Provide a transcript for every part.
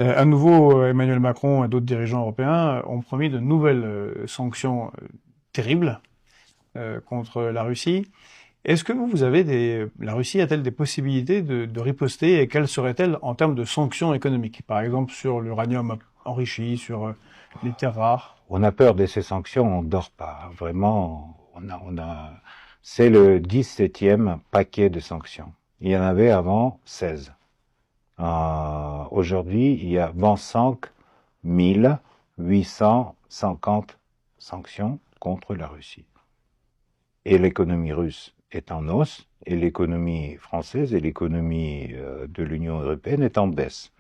À nouveau, Emmanuel Macron et d'autres dirigeants européens ont promis de nouvelles sanctions terribles contre la Russie. Est-ce que vous avez la Russie a-t-elle des possibilités de riposter et quelles seraient-elles en termes de sanctions économiques? Par exemple sur l'uranium enrichi, sur les terres rares? On a peur de ces sanctions, on ne dort pas. Vraiment, c'est le 17e paquet de sanctions. Il y en avait avant 16. Aujourd'hui, il y a 25 850 sanctions contre la Russie. Et l'économie russe est en hausse, et l'économie française et l'économie de l'Union européenne est en baisse.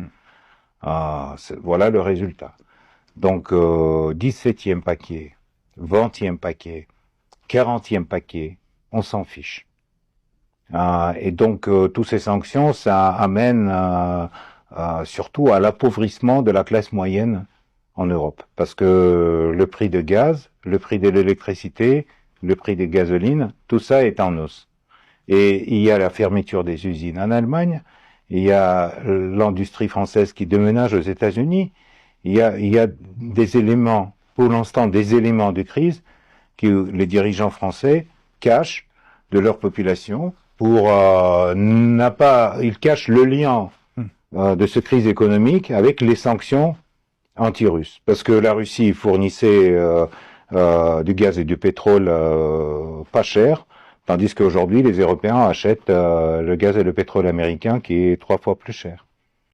Voilà le résultat. Donc, 17e paquet, 20e paquet, 40e paquet, on s'en fiche. Et donc, toutes ces sanctions, ça amène surtout à l'appauvrissement de la classe moyenne en Europe. Parce que le prix de gaz, le prix de l'électricité, le prix des gasolines, tout ça est en hausse. Et il y a la fermeture des usines en Allemagne, il y a l'industrie française qui déménage aux États-Unis, il y a des éléments, pour l'instant, des éléments de crise que les dirigeants français cachent de leur population pour ils cachent le lien de cette crise économique avec les sanctions anti-russes, parce que la Russie fournissait du gaz et du pétrole pas cher, tandis qu'aujourd'hui les Européens achètent le gaz et le pétrole américain qui est 3 fois plus cher.